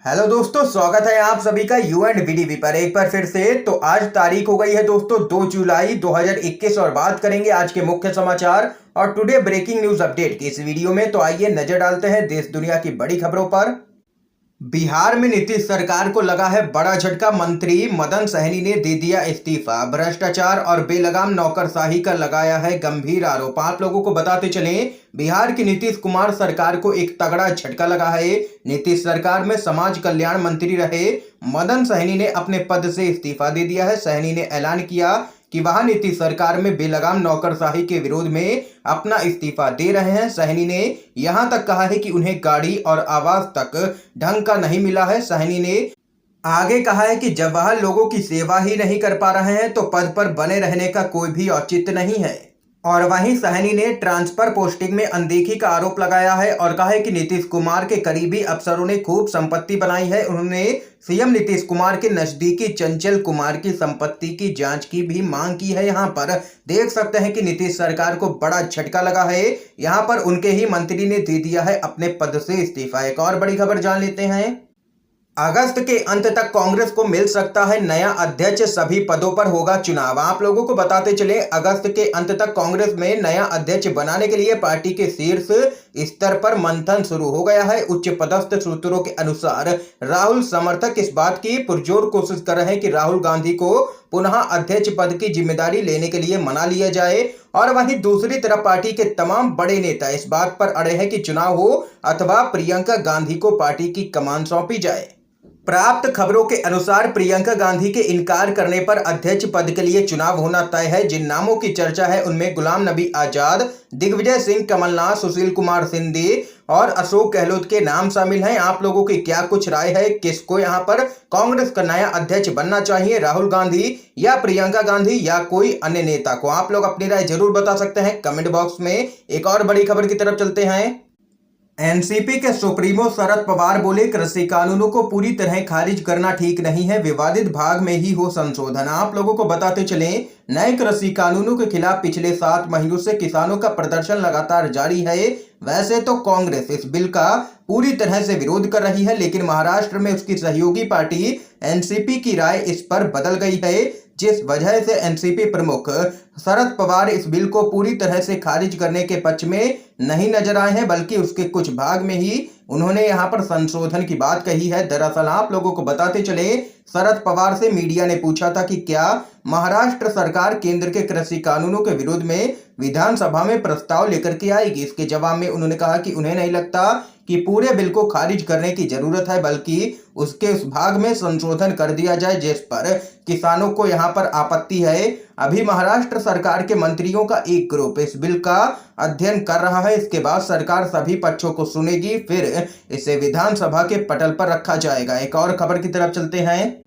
Hello दोस्तों, स्वागत है आप सभी का यू एंड वीडीवी पर एक बार फिर से। तो आज तारीख हो गई है दोस्तों 2 जुलाई 2021 और बात करेंगे आज के मुख्य समाचार और टुडे ब्रेकिंग न्यूज अपडेट की इस वीडियो में। तो आइए नजर डालते हैं देश दुनिया की बड़ी खबरों पर। बिहार में नीतीश सरकार को लगा है बड़ा झटका। मंत्री मदन सहनी ने दे दिया इस्तीफा। भ्रष्टाचार और बेलगाम नौकरशाही का लगाया है गंभीर आरोप। आप लोगों को बताते चलें, बिहार की नीतीश कुमार सरकार को एक तगड़ा झटका लगा है। नीतीश सरकार में समाज कल्याण मंत्री रहे मदन सहनी ने अपने पद से इस्तीफा दे दिया है। सहनी ने ऐलान किया कि वह नीतीश सरकार में बेलगाम नौकरशाही के विरोध में अपना इस्तीफा दे रहे हैं। सहनी ने यहां तक कहा है कि उन्हें गाड़ी और आवास तक ढंग का नहीं मिला है। सहनी ने आगे कहा है कि जब वह लोगों की सेवा ही नहीं कर पा रहे हैं तो पद पर बने रहने का कोई भी औचित्य नहीं है। और वहीं सहनी ने ट्रांसफर पोस्टिंग में अनदेखी का आरोप लगाया है और कहा है कि नीतीश कुमार के करीबी अफसरों ने खूब संपत्ति बनाई है। उन्होंने सीएम नीतीश कुमार के नजदीकी चंचल कुमार की संपत्ति की जांच की भी मांग की है। यहां पर देख सकते हैं कि नीतीश सरकार को बड़ा झटका लगा है। यहां पर उनके ही मंत्री ने दे दिया है अपने पद से इस्तीफा। एक और बड़ी खबर जान लेते हैं। अगस्त के अंत तक कांग्रेस को मिल सकता है नया अध्यक्ष, सभी पदों पर होगा चुनाव। आप लोगों को बताते चले, अगस्त के अंत तक कांग्रेस में नया अध्यक्ष बनाने के लिए पार्टी के शीर्ष स्तर पर मंथन शुरू हो गया है। उच्च पदस्थ सूत्रों के अनुसार राहुल समर्थक इस बात की पुरजोर कोशिश कर रहे हैं कि राहुल गांधी को पुनः अध्यक्ष पद की जिम्मेदारी लेने के लिए मना लिया जाए। और वहीं दूसरी तरफ पार्टी के तमाम बड़े नेता इस बात पर अड़े हैं कि चुनाव हो अथवा प्रियंका गांधी को पार्टी की कमान सौंपी जाए। प्राप्त खबरों के अनुसार प्रियंका गांधी के इनकार करने पर अध्यक्ष पद के लिए चुनाव होना तय है। जिन नामों की चर्चा है उनमें गुलाम नबी आजाद, दिग्विजय सिंह, कमलनाथ, सुशील कुमार शिंदे और अशोक गहलोत के नाम शामिल हैं। आप लोगों की क्या कुछ राय है? किसको यहां पर कांग्रेस का नया अध्यक्ष बनना चाहिए, राहुल गांधी या प्रियंका गांधी या कोई अन्य नेता को? आप लोग अपनी राय जरूर बता सकते हैं कमेंट बॉक्स में। एक और बड़ी खबर की तरफ चलते हैं। एनसीपी के सुप्रीमो शरद पवार बोले, कृषि कानूनों को पूरी तरह खारिज करना ठीक नहीं है, विवादित भाग में ही हो संशोधन। आप लोगों को बताते चलें, नए कृषि कानूनों के खिलाफ पिछले 7 महीनों से किसानों का प्रदर्शन लगातार जारी है। वैसे तो कांग्रेस इस बिल का पूरी तरह से विरोध कर रही है, लेकिन महाराष्ट्र में उसकी सहयोगी पार्टी एनसीपी की राय इस पर बदल गई है, जिस वजह से एनसीपी प्रमुख शरद पवार इस बिल को पूरी तरह से खारिज करने के पक्ष में नहीं नजर आए हैं, बल्कि उसके कुछ भाग में ही उन्होंने यहां पर संशोधन की बात कही है। दरअसल आप लोगों को बताते चले, शरद पवार से मीडिया ने पूछा था कि क्या महाराष्ट्र सरकार केंद्र के कृषि कानूनों के विरोध में विधानसभा में प्रस्ताव लेकर के आएगी। इसके जवाब में उन्होंने कहा कि उन्हें नहीं लगता कि पूरे बिल को खारिज करने की जरूरत है, बल्कि उसके उस भाग में संशोधन कर दिया जाए जिस पर किसानों को यहां पर आपत्ति है। अभी महाराष्ट्र सरकार के मंत्रियों का एक ग्रुप इस बिल का अध्ययन कर रहा है। इसके बाद सरकार सभी पक्षों को सुनेगी, फिर इसे विधानसभा के पटल पर रखा जाएगा। एक और खबर की तरफ चलते हैं।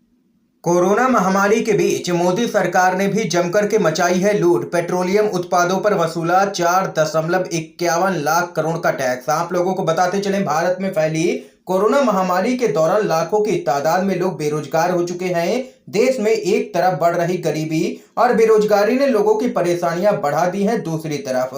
कोरोना महामारी के बीच मोदी सरकार ने भी जमकर के मचाई है लूट। पेट्रोलियम उत्पादों पर वसूला 4.51 लाख करोड़ का टैक्स। आप लोगों को बताते चलें, भारत में फैली कोरोना महामारी के दौरान लाखों की तादाद में लोग बेरोजगार हो चुके हैं। देश में एक तरफ बढ़ रही गरीबी और बेरोजगारी ने लोगों की परेशानियां बढ़ा दी हैं, दूसरी तरफ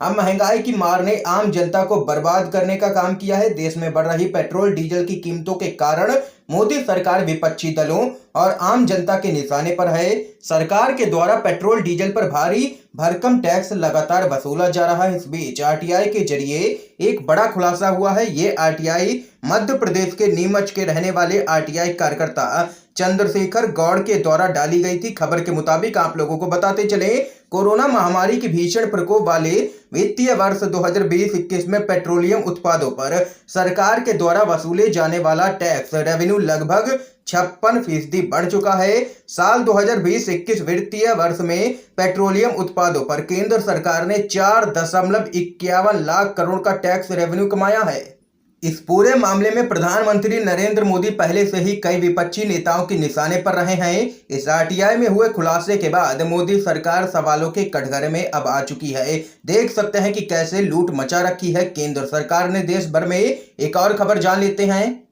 अब महंगाई की मार ने आम जनता को बर्बाद करने का काम किया है। देश में बढ़ रही पेट्रोल डीजल की कीमतों के कारण मोदी सरकार विपक्षी दलों और आम जनता के निशाने पर है। सरकार के द्वारा पेट्रोल डीजल पर भारी भरकम टैक्स लगातार वसूला जा रहा है। इस बीच आरटीआई के जरिए एक बड़ा खुलासा हुआ है। ये आरटीआई मध्य प्रदेश के नीमच के रहने वाले आरटीआई कार्यकर्ता चंद्रशेखर गौड़ के द्वारा डाली गई थी। खबर के मुताबिक आप लोगों को बताते चले, कोरोना महामारी के भीषण प्रकोप वाले वित्तीय वर्ष 2020-21 में पेट्रोलियम उत्पादों पर सरकार के द्वारा वसूले जाने वाला टैक्स रेवेन्यू लगभग 56% बढ़ चुका है। साल 2020-21 वित्तीय वर्ष में पेट्रोलियम उत्पादों पर केंद्र सरकार ने 4.51 लाख करोड़ का टैक्स रेवेन्यू कमाया है। इस पूरे मामले में प्रधानमंत्री नरेंद्र मोदी पहले से ही कई विपक्षी नेताओं के निशाने पर रहे हैं। इस आरटीआई में हुए खुलासे के बाद मोदी सरकार सवालों के कटघरे में अब आ चुकी है। देख सकते हैं कि कैसे लूट मचा रखी है केंद्र सरकार ने देश भर में। एक और खबर जान लेते हैं।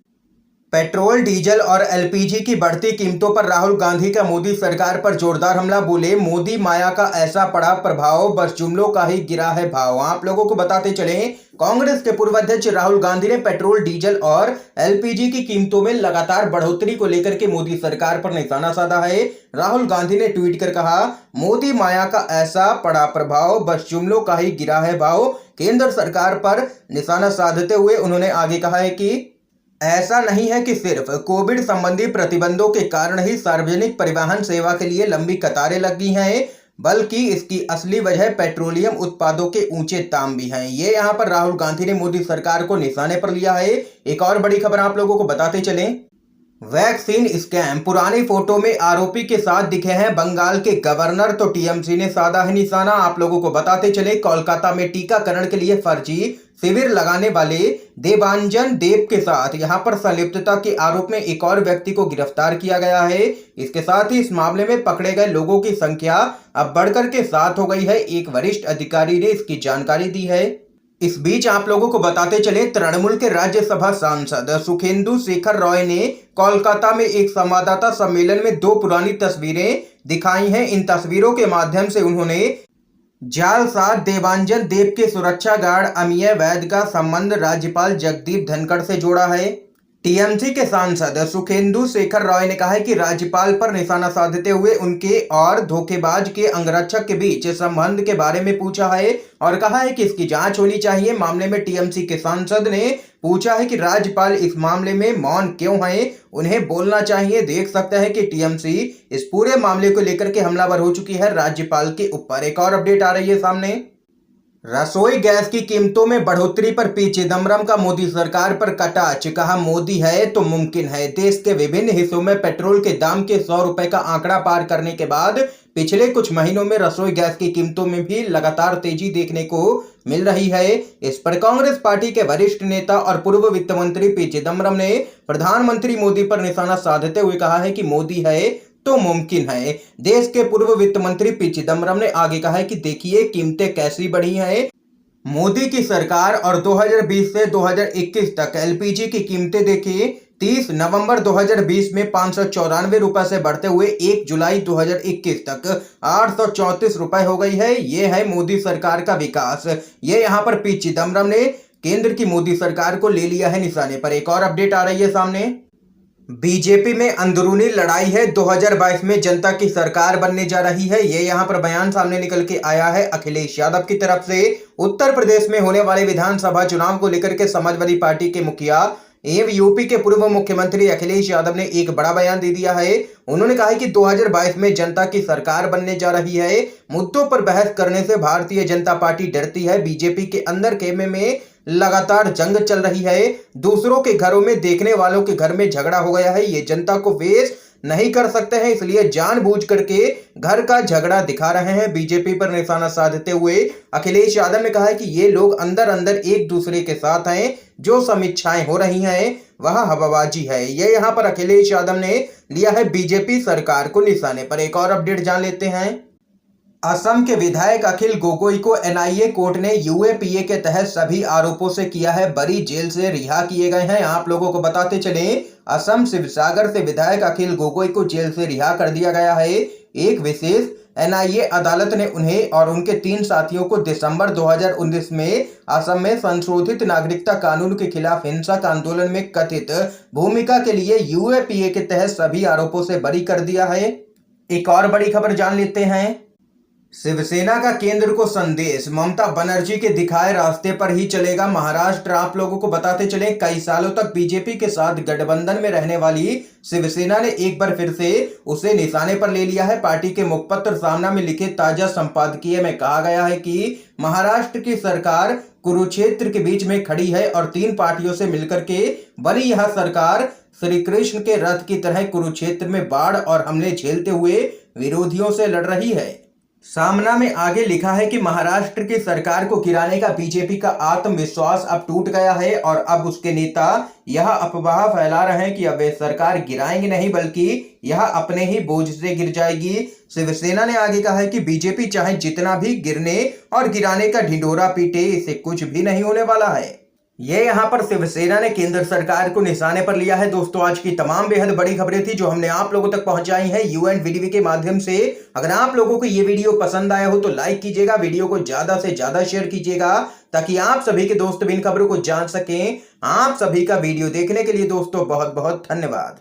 पेट्रोल, डीजल और एलपीजी की बढ़ती कीमतों पर राहुल गांधी का मोदी सरकार पर जोरदार हमला। बोले, मोदी माया का ऐसा पड़ा प्रभाव, बस जुमलों का ही गिरा है भाव। आप लोगों को बताते चलें, कांग्रेस के पूर्व अध्यक्ष राहुल गांधी ने पेट्रोल, डीजल और एलपीजी की कीमतों में लगातार बढ़ोतरी को लेकर के मोदी सरकार पर निशाना साधा है। राहुल गांधी ने ट्वीट कर कहा, मोदी माया का ऐसा पड़ा प्रभाव, बस जुमलों का ही गिरा है भाव। केंद्र सरकार पर निशाना साधते हुए उन्होंने आगे कहा है कि ऐसा नहीं है कि सिर्फ कोविड संबंधी प्रतिबंधों के कारण ही सार्वजनिक परिवहन सेवा के लिए लंबी कतारें लगी हैं, बल्कि इसकी असली वजह पेट्रोलियम उत्पादों के ऊंचे दाम भी हैं। ये यहाँ पर राहुल गांधी ने मोदी सरकार को निशाने पर लिया है। एक और बड़ी खबर आप लोगों को बताते चलें, वैक्सीन स्कैम, पुरानी फोटो में आरोपी के साथ दिखे हैं बंगाल के गवर्नर, तो टीएमसी ने साधा है निशाना। आप लोगों को बताते चले, कोलकाता में टीकाकरण के लिए फर्जी शिविर लगाने वाले देवांजन देव के साथ यहां पर संलिप्तता के आरोप में एक और व्यक्ति को गिरफ्तार किया गया है। इसके साथ ही इस मामले में पकड़े गए लोगों की संख्या अब बढ़कर के 7 हो गई है। एक वरिष्ठ अधिकारी ने इसकी जानकारी दी है। इस बीच आप लोगों को बताते चले, तृणमूल के राज्यसभा सांसद सुखेंदु शेखर रॉय ने कोलकाता में एक संवाददाता सम्मेलन में 2 पुरानी तस्वीरें दिखाई हैं। इन तस्वीरों के माध्यम से उन्होंने जालसाद देवांजन देव के सुरक्षा गार्ड अमिय वैद का संबंध राज्यपाल जगदीप धनखड़ से जोड़ा है। टीएमसी के सांसद सुखेंदु शेखर रॉय ने कहा है कि राज्यपाल पर निशाना साधते हुए उनके और धोखेबाज के अंगरक्षक के बीच संबंध के बारे में पूछा है और कहा है कि इसकी जांच होनी चाहिए। मामले में टीएमसी के सांसद ने पूछा है कि राज्यपाल इस मामले में मौन क्यों है, उन्हें बोलना चाहिए। देख सकते हैं कि टीएमसी इस पूरे मामले को लेकर के हमलावर हो चुकी है राज्यपाल के ऊपर। एक और अपडेट आ रही है सामने, रसोई गैस की कीमतों में बढ़ोतरी पर पी चिदम्बरम का मोदी सरकार पर कटाक्ष, कहा मोदी है तो मुमकिन है। देश के विभिन्न हिस्सों में पेट्रोल के दाम के 100 रुपए का आंकड़ा पार करने के बाद पिछले कुछ महीनों में रसोई गैस की कीमतों में भी लगातार तेजी देखने को मिल रही है। इस पर कांग्रेस पार्टी के वरिष्ठ नेता और पूर्व वित्त मंत्री पी चिदम्बरम ने प्रधानमंत्री मोदी पर निशाना साधते हुए कहा है कि मोदी है तो मुमकिन है। देश के पूर्व वित्त मंत्री पी चिदम्बरम ने आगे कहा है कि देखिए कीमतें कैसी बढ़ी हैं। मोदी की सरकार और 2020 से 2021 तक एलपीजी की कीमतें देखिए, 30 नवंबर 2020 में 594 रुपए से बढ़ते हुए 1 जुलाई 2021 तक 834 रुपए हो गई है। ये है मोदी सरकार का विकास। ये यहाँ पर पी चिदम्बरम ने केंद्र की मोदी सरकार को ले लिया है निशाने पर। एक और अपडेट आ रही है सामने, बीजेपी में अंदरूनी लड़ाई है, 2022 में जनता की सरकार बनने जा रही है। ये यहाँ पर बयान सामने निकल के आया है अखिलेश यादव की तरफ से। उत्तर प्रदेश में होने वाले विधानसभा चुनाव को लेकर के समाजवादी पार्टी के मुखिया एवं यूपी के पूर्व मुख्यमंत्री अखिलेश यादव ने एक बड़ा बयान दे दिया है। उन्होंने कहा है कि 2022 में जनता की सरकार बनने जा रही है। मुद्दों पर बहस करने से भारतीय जनता पार्टी डरती है। बीजेपी के अंदर खेमे में लगातार जंग चल रही है। दूसरों के घरों में देखने वालों के घर में झगड़ा हो गया है। ये जनता को फेस नहीं कर सकते हैं, इसलिए जानबूझ करके घर का झगड़ा दिखा रहे हैं। बीजेपी पर निशाना साधते हुए अखिलेश यादव ने कहा है कि ये लोग अंदर अंदर एक दूसरे के साथ हैं। जो समीक्षाएं हो रही हैं वह हवाबाजी है। ये यहाँ पर अखिलेश यादव ने लिया है बीजेपी सरकार को निशाने पर। एक और अपडेट जान लेते हैं, असम के विधायक अखिल गोगोई को एनआईए कोर्ट ने यूएपीए के तहत सभी आरोपों से किया है बरी, जेल से रिहा किए गए हैं। आप लोगों को बताते चलें, असम शिवसागर से विधायक अखिल गोगोई को जेल से रिहा कर दिया गया है। एक विशेष एनआईए अदालत ने उन्हें और उनके 3 साथियों को दिसंबर 2019 में असम में संशोधित नागरिकता कानून के खिलाफ हिंसक आंदोलन में कथित भूमिका के लिए यूएपीए के तहत सभी आरोपों से बरी कर दिया है। एक और बड़ी खबर जान लेते हैं, शिवसेना का केंद्र को संदेश, ममता बनर्जी के दिखाए रास्ते पर ही चलेगा महाराष्ट्र। आप लोगों को बताते चले, कई सालों तक बीजेपी के साथ गठबंधन में रहने वाली शिवसेना ने एक बार फिर से उसे निशाने पर ले लिया है। पार्टी के मुखपत्र सामना में लिखे ताजा संपादकीय में कहा गया है कि महाराष्ट्र की सरकार कुरुक्षेत्र के बीच में खड़ी है और 3 पार्टियों से मिलकर के बनी यह सरकार श्री कृष्ण के रथ की तरह कुरुक्षेत्र में बाढ़ और हमले झेलते हुए विरोधियों से लड़ रही है। सामना में आगे लिखा है कि महाराष्ट्र की सरकार को गिराने का बीजेपी का आत्मविश्वास अब टूट गया है और अब उसके नेता यह अफवाह फैला रहे हैं कि अब वे सरकार गिराएंगे नहीं बल्कि यह अपने ही बोझ से गिर जाएगी। शिवसेना ने आगे कहा है कि बीजेपी चाहे जितना भी गिरने और गिराने का ढिंढोरा पीटे, इसे कुछ भी नहीं होने वाला है। ये यहाँ पर शिवसेना ने केंद्र सरकार को निशाने पर लिया है। दोस्तों आज की तमाम बेहद बड़ी खबरें थी जो हमने आप लोगों तक पहुंचाई हैं UNVDV के माध्यम से। अगर आप लोगों को ये वीडियो पसंद आया हो तो लाइक कीजिएगा, वीडियो को ज्यादा से ज्यादा शेयर कीजिएगा ताकि आप सभी के दोस्त भी इन खबरों को जान सकें। आप सभी का वीडियो देखने के लिए दोस्तों बहुत बहुत धन्यवाद।